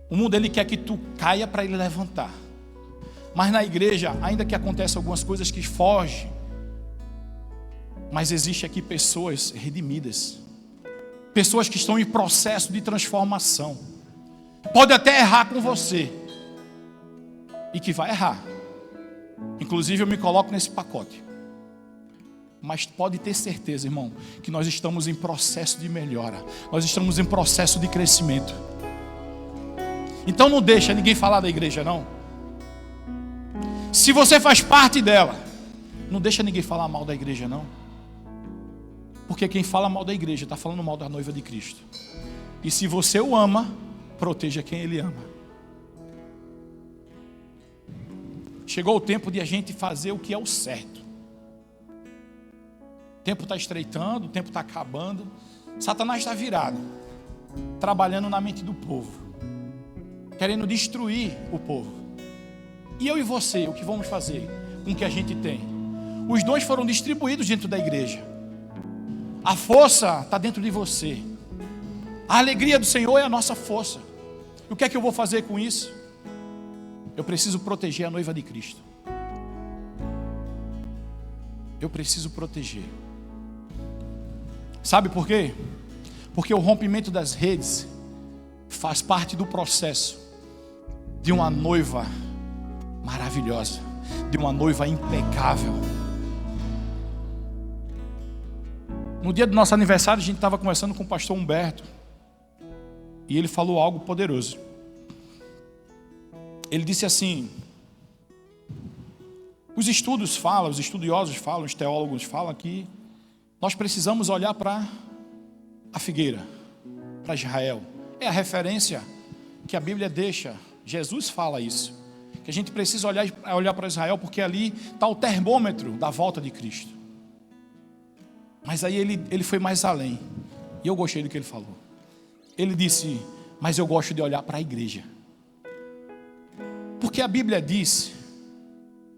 O mundo ele quer que tu caia para ele levantar. Mas na igreja, ainda que aconteçam algumas coisas que fogem, mas existe aqui pessoas redimidas. Pessoas que estão em processo de transformação. Pode até errar com você. E que vai errar. Inclusive eu me coloco nesse pacote. Mas pode ter certeza, irmão, que nós estamos em processo de melhora. Nós estamos em processo de crescimento. Então não deixa ninguém falar da igreja, não. Se você faz parte dela, não deixa ninguém falar mal da igreja, não. Porque quem fala mal da igreja está falando mal da noiva de Cristo. E se você o ama, proteja quem ele ama. Chegou o tempo de a gente fazer o que é o certo. O tempo está estreitando, o tempo está acabando. Satanás está virado, trabalhando na mente do povo, querendo destruir o povo. E eu e você, o que vamos fazer com o que a gente tem? Os dons foram distribuídos dentro da igreja. A força está dentro de você. A alegria do Senhor é a nossa força. E o que é que eu vou fazer com isso? Eu preciso proteger a noiva de Cristo. Eu preciso proteger. Sabe por quê? Porque o rompimento das redes faz parte do processo de uma noiva maravilhosa, de uma noiva impecável. No dia do nosso aniversário, a gente estava conversando com o pastor Humberto. E ele falou algo poderoso. Ele disse assim: os estudos falam, os estudiosos falam, os teólogos falam que nós precisamos olhar para a figueira, para Israel. É a referência que a Bíblia deixa. Jesus fala isso, que a gente precisa olhar para Israel, porque ali está o termômetro da volta de Cristo. Mas aí ele foi mais além, e eu gostei do que ele falou. Ele disse: mas eu gosto de olhar para a igreja, porque a Bíblia diz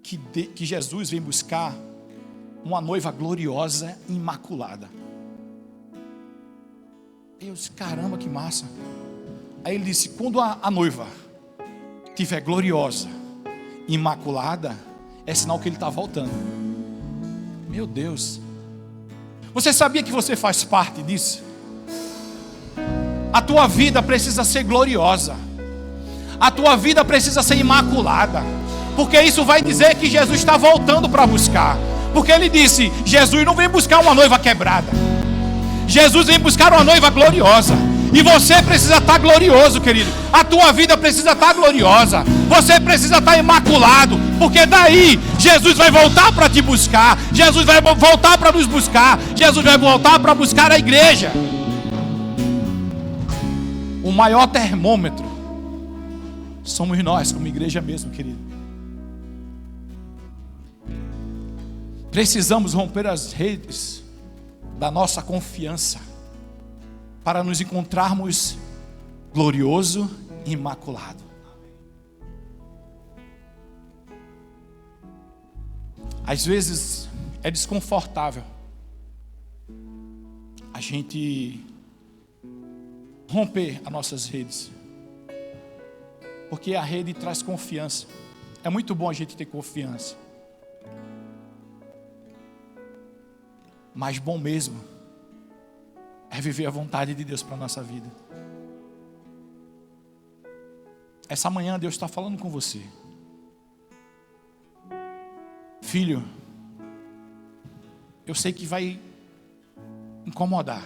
que Jesus vem buscar uma noiva gloriosa e imaculada. Eu disse: caramba, que massa. Aí ele disse: quando a noiva estiver gloriosa, imaculada, é sinal que ele está voltando. Meu Deus. Você sabia que você faz parte disso? A tua vida precisa ser gloriosa. A tua vida precisa ser imaculada. Porque isso vai dizer que Jesus está voltando para buscar. Porque ele disse: Jesus não vem buscar uma noiva quebrada. Jesus vem buscar uma noiva gloriosa. E você precisa estar glorioso, querido. A tua vida precisa estar gloriosa. Você precisa estar imaculado. Porque daí Jesus vai voltar para te buscar. Jesus vai voltar para nos buscar. Jesus vai voltar para buscar a igreja. O maior termômetro somos nós, como igreja mesmo, querido. Precisamos romper as redes da nossa confiança para nos encontrarmos glorioso e imaculado. Às vezes é desconfortável a gente romper as nossas redes, porque a rede traz confiança. É muito bom a gente ter confiança, mas bom mesmo é viver a vontade de Deus para a nossa vida. Essa manhã Deus está falando com você. Filho, eu sei que vai incomodar.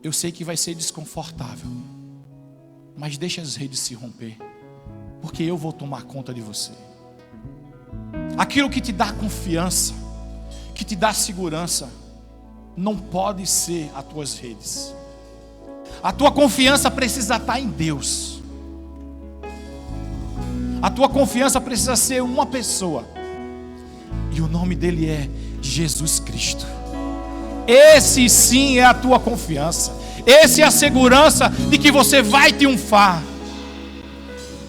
Eu sei que vai ser desconfortável. Mas deixa as redes se romper, porque eu vou tomar conta de você. Aquilo que te dá confiança, que te dá segurança, não pode ser as tuas redes. A tua confiança precisa estar em Deus. A tua confiança precisa ser uma pessoa, e o nome dele é Jesus Cristo. Esse sim é a tua confiança. Essa é a segurança de que você vai triunfar.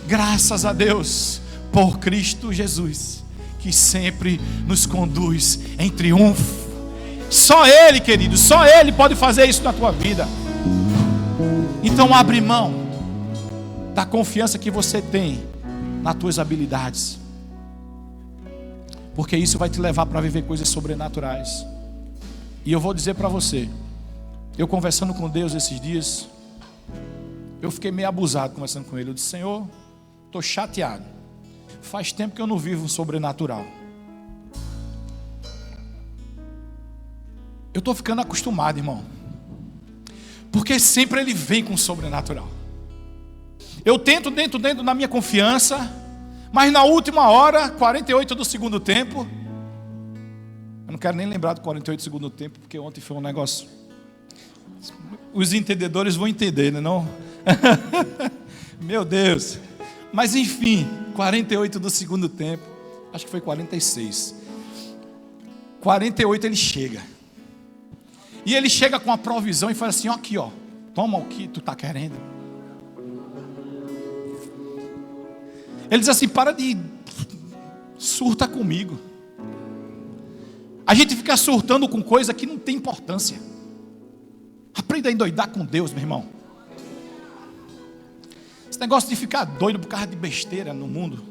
Graças a Deus por Cristo Jesus, que sempre nos conduz em triunfo. Só Ele, querido, só Ele pode fazer isso na tua vida. Então abre mão da confiança que você tem nas tuas habilidades, porque isso vai te levar para viver coisas sobrenaturais. E eu vou dizer para você, eu conversando com Deus esses dias, eu fiquei meio abusado conversando com Ele. Eu disse: Senhor, estou chateado. Faz tempo que eu não vivo um sobrenatural. Eu estou ficando acostumado, irmão, porque sempre Ele vem com o sobrenatural. Eu tento dentro da minha confiança, mas na última hora, 48 do segundo tempo, eu não quero nem lembrar do 48 do segundo tempo, porque ontem foi um negócio. Os entendedores vão entender, né, não? Meu Deus. Mas enfim, 48 do segundo tempo, acho que foi 46. 48 ele chega. E ele chega com a provisão e fala assim: ó, aqui, ó, toma o que tu está querendo. Ele diz assim: para de surta comigo. A gente fica surtando com coisa que não tem importância. Aprenda a endoidar com Deus, meu irmão. Esse negócio de ficar doido por causa de besteira no mundo,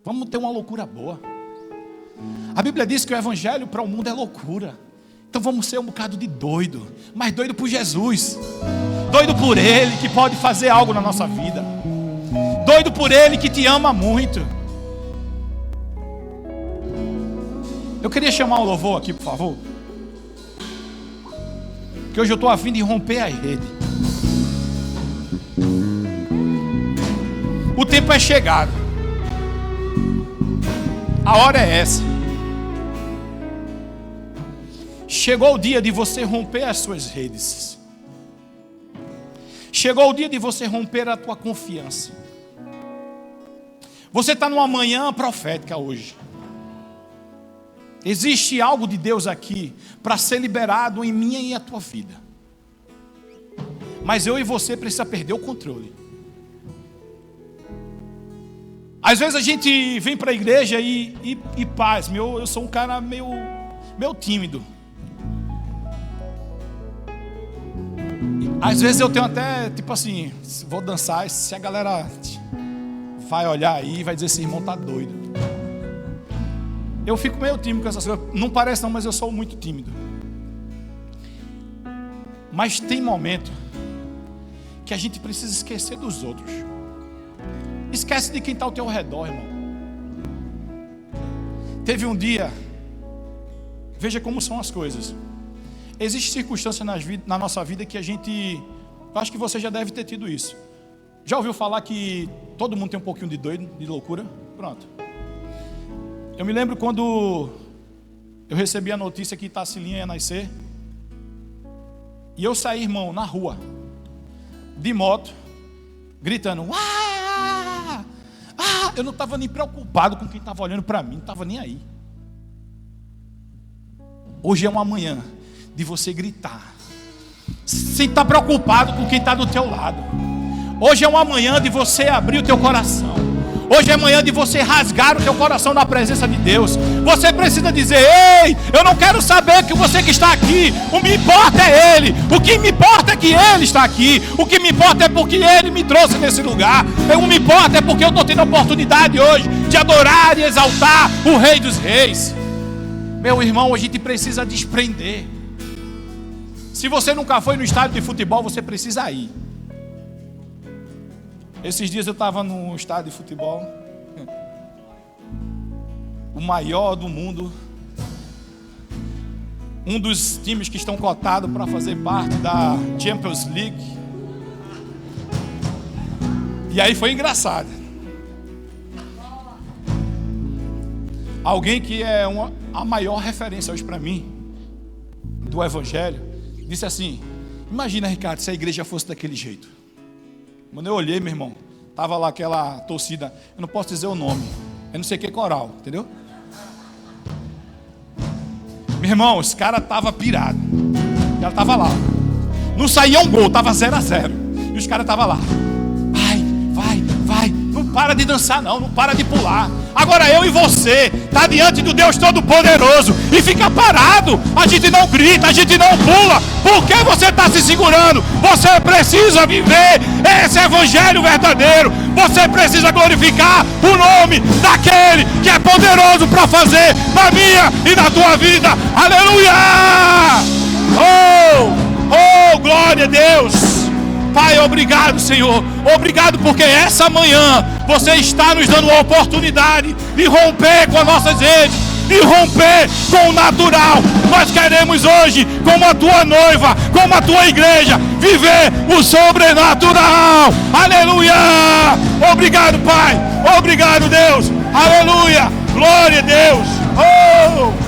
vamos ter uma loucura boa. A Bíblia diz que o evangelho para o mundo é loucura. Então vamos ser um bocado de doido, mas doido por Jesus, doido por Ele que pode fazer algo na nossa vida, doido por Ele que te ama muito. Eu queria chamar o louvor aqui, por favor. que hoje eu estou a fim de romper a rede. O tempo é chegado. A hora é essa. Chegou o dia de você romper as suas redes. Chegou o dia de você romper a tua confiança. Você está numa manhã profética hoje. Existe algo de Deus aqui para ser liberado em minha e a tua vida. Mas eu e você precisa perder o controle. Às vezes a gente vem para a igreja e paz, eu sou um cara meio tímido. Às vezes eu tenho até, tipo assim, vou dançar, se a galera vai olhar aí, vai dizer, esse irmão tá doido. Eu fico meio tímido com essas coisas. Não parece não, mas eu sou muito tímido. Mas tem momento que a gente precisa esquecer dos outros. Esquece de quem está ao teu redor, irmão. Teve um dia, veja como são as coisas. Existem circunstâncias na nossa vida que a gente, eu acho que você já deve ter tido isso. Já ouviu falar que todo mundo tem um pouquinho de doido, de loucura? Pronto. Eu me lembro quando eu recebi a notícia que Tassilinha ia nascer. E eu saí, irmão, na rua, de moto, gritando, eu não estava nem preocupado com quem estava olhando para mim, não estava nem aí. Hoje é uma manhã de você gritar, sem estar preocupado com quem está do teu lado. Hoje é uma manhã de você abrir o teu coração. Hoje é manhã de você rasgar o teu coração na presença de Deus. Você precisa dizer, ei, eu não quero saber que você que está aqui, o que me importa é Ele. O que me importa é que Ele está aqui. O que me importa é porque Ele me trouxe nesse lugar. O que me importa é porque eu estou tendo a oportunidade hoje de adorar e exaltar o Rei dos Reis. Meu irmão, a gente precisa desprender. Se você nunca foi no estádio de futebol, você precisa ir. Esses dias eu estava num estádio de futebol, o maior do mundo, um dos times que estão cotados para fazer parte da Champions League. E aí foi engraçado. Alguém que é a maior referência hoje para mim, do Evangelho, disse assim, imagina, Ricardo, se a igreja fosse daquele jeito. Quando eu olhei, meu irmão, tava lá aquela torcida, eu não posso dizer o nome, eu não sei o que coral, entendeu? Meu irmão, os caras estavam pirados. Ela tava lá. Não saía um gol, tava 0-0. E os caras estavam lá. Vai, não para de dançar não para de pular. Agora eu e você tá diante do Deus Todo-Poderoso e fica parado. A gente não grita, a gente não pula. Por que você está se segurando? Você precisa viver esse evangelho verdadeiro. Você precisa glorificar o nome daquele que é poderoso para fazer na minha e na tua vida. Aleluia! Oh, glória a Deus! Pai, obrigado, Senhor. Obrigado porque essa manhã você está nos dando a oportunidade de romper com as nossas redes, de romper com o natural. Nós queremos hoje, como a tua noiva, como a tua igreja, viver o sobrenatural. Aleluia! Obrigado, Pai. Obrigado, Deus. Aleluia! Glória a Deus. Oh!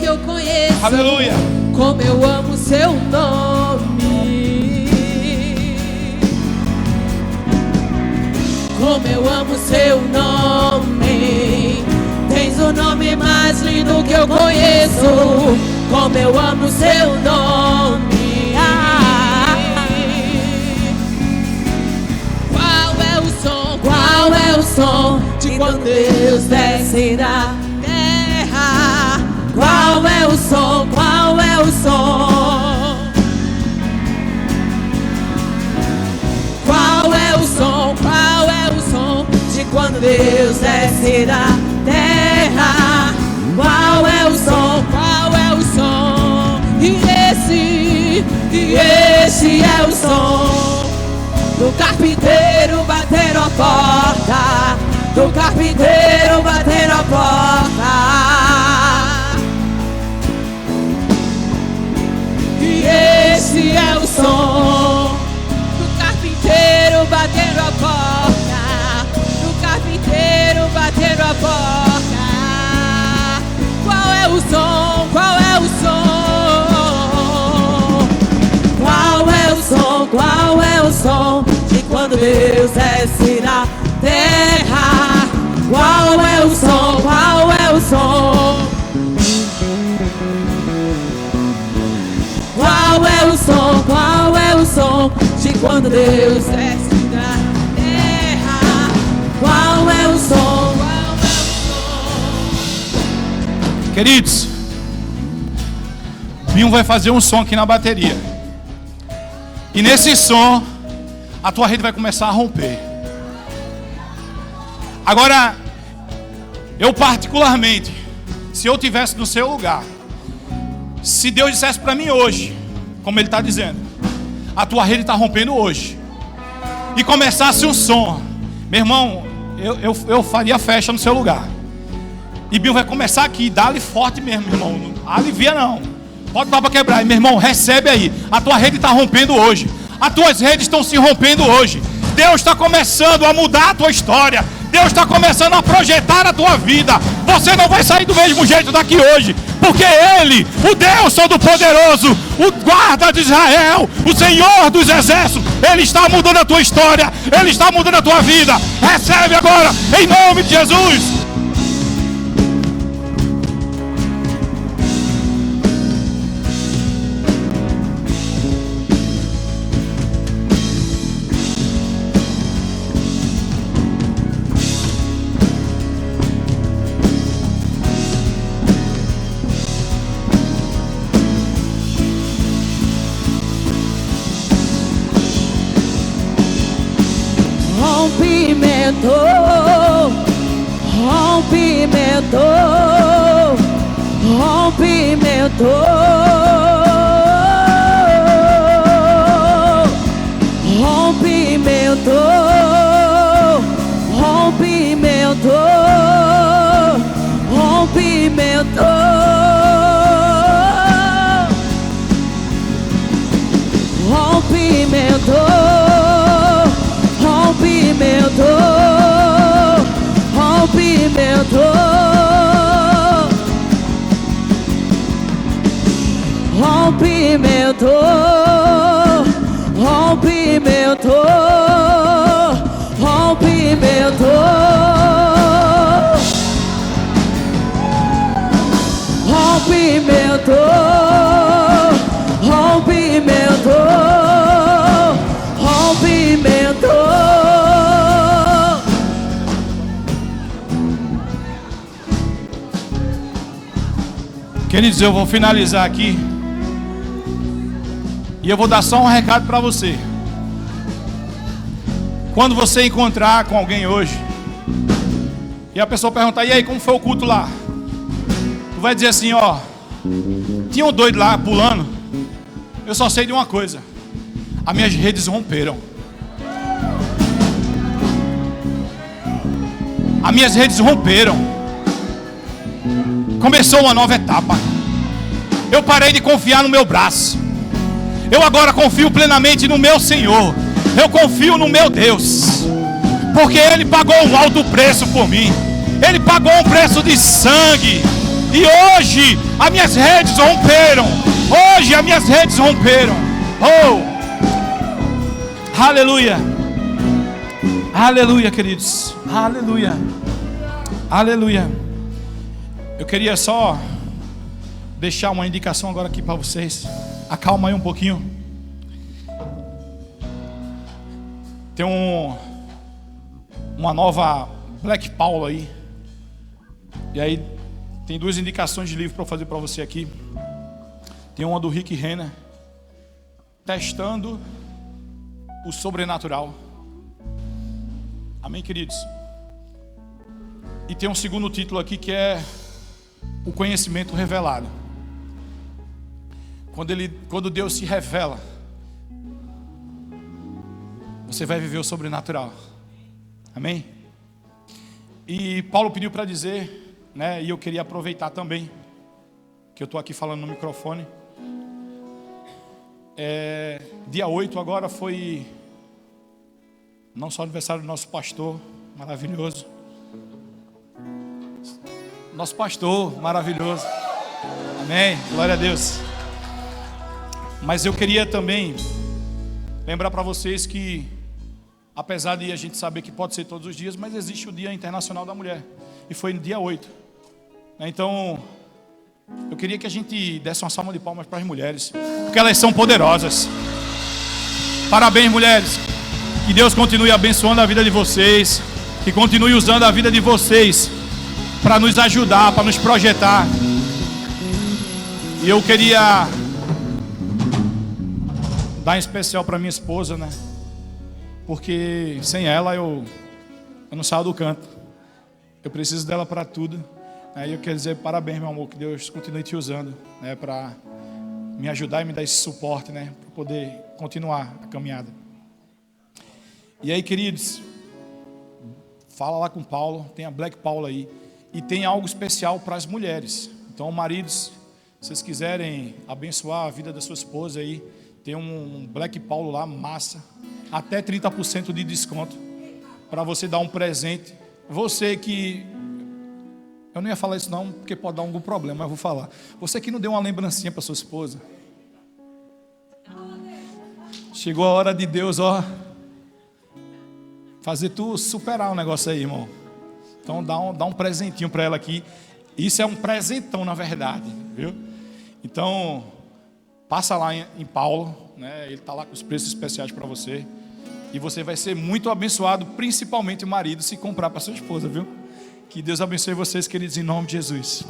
Eu conheço, aleluia, como eu amo seu nome, como eu amo seu nome. Tens o nome mais lindo que eu conheço, como eu amo seu nome. Qual é o som de quando Deus desce na terra? Qual é o som? Qual é o som? Qual é o som? Qual é o som de quando Deus desce da terra? Qual é o som? Qual é o som? E esse é o som do carpinteiro bater a porta, do carpinteiro bater a porta. Esse é o som do carpinteiro batendo a porta, do carpinteiro batendo a porta. Qual é o som? Qual é o som? Qual é o som? Qual é o som de quando Deus desce na terra? Qual é o som? Qual é o som? Qual é o som? Qual é o som de quando Deus desce na terra? Qual é o som? Qual é o som? Queridos, Binho vai fazer um som aqui na bateria. E nesse som, a tua rede vai começar a romper. Agora, eu particularmente, se eu tivesse no seu lugar, se Deus dissesse para mim hoje, como Ele está dizendo, a tua rede está rompendo hoje, e começasse um som, meu irmão, eu faria festa no seu lugar. E Binho vai começar aqui, dá-lhe forte mesmo, meu irmão, não alivia não, pode dar para quebrar. E, meu irmão, recebe aí, a tua rede está rompendo hoje, as tuas redes estão se rompendo hoje. Deus está começando a mudar a tua história, Deus está começando a projetar a tua vida. Você não vai sair do mesmo jeito daqui hoje, porque Ele, o Deus Todo-Poderoso, o guarda de Israel, o Senhor dos Exércitos, Ele está mudando a tua história, Ele está mudando a tua vida. Recebe agora, em nome de Jesus. Queridos, eu vou finalizar aqui e eu vou dar só um recado para você. Quando você encontrar com alguém hoje e a pessoa perguntar: e aí, como foi o culto lá? Tu vai dizer assim: ó, tinha um doido lá pulando. Eu só sei de uma coisa: as minhas redes romperam. As minhas redes romperam. Começou uma nova etapa. Eu parei de confiar no meu braço. Eu agora confio plenamente no meu Senhor. Eu confio no meu Deus, porque Ele pagou um alto preço por mim. Ele pagou um preço de sangue. E hoje as minhas redes romperam. Hoje as minhas redes romperam. Oh, aleluia. Aleluia, queridos. Aleluia. Aleluia. Eu queria só deixar uma indicação agora aqui para vocês. Acalma aí um pouquinho. Tem uma nova Black Paula aí. E aí tem duas indicações de livro para eu fazer para você aqui. Tem uma do Rick Renner, Testando o Sobrenatural. Amém, queridos? E tem um segundo título aqui que é O Conhecimento Revelado. Quando Deus se revela, você vai viver o sobrenatural. Amém? E Paulo pediu para dizer, né, e eu queria aproveitar também que eu estou aqui falando no microfone. Dia 8 agora foi não só aniversário do nosso pastor maravilhoso. Nosso pastor maravilhoso. Amém, glória a Deus. Mas eu queria também lembrar para vocês que, apesar de a gente saber que pode ser todos os dias, mas existe o Dia Internacional da Mulher. E foi no dia 8. Então, eu queria que a gente desse uma salva de palmas para as mulheres, porque elas são poderosas. Parabéns, mulheres. Que Deus continue abençoando a vida de vocês, que continue usando a vida de vocês para nos ajudar, para nos projetar. E eu queria dar em especial para minha esposa, né? Porque sem ela eu não saio do canto. Eu preciso dela para tudo. Aí eu quero dizer parabéns, meu amor, que Deus continue te usando, né, para me ajudar e me dar esse suporte, né, para poder continuar a caminhada. E aí, queridos, fala lá com o Paulo, tem a Black Paula aí, e tem algo especial para as mulheres. Então, maridos, se vocês quiserem abençoar a vida da sua esposa aí, tem um Black Paulo lá, massa, até 30% de desconto, para você dar um presente. Você que... Eu não ia falar isso não, porque pode dar algum problema, mas eu vou falar. Você que não deu uma lembrancinha para sua esposa. Chegou a hora de Deus, ó, fazer tu superar o negócio aí, irmão. Então dá um presentinho para ela aqui. Isso é um presentão, na verdade, viu? Então, passa lá em Paulo, né? Ele está lá com os preços especiais para você. E você vai ser muito abençoado, principalmente o marido, se comprar para sua esposa, viu? Que Deus abençoe vocês, queridos, em nome de Jesus.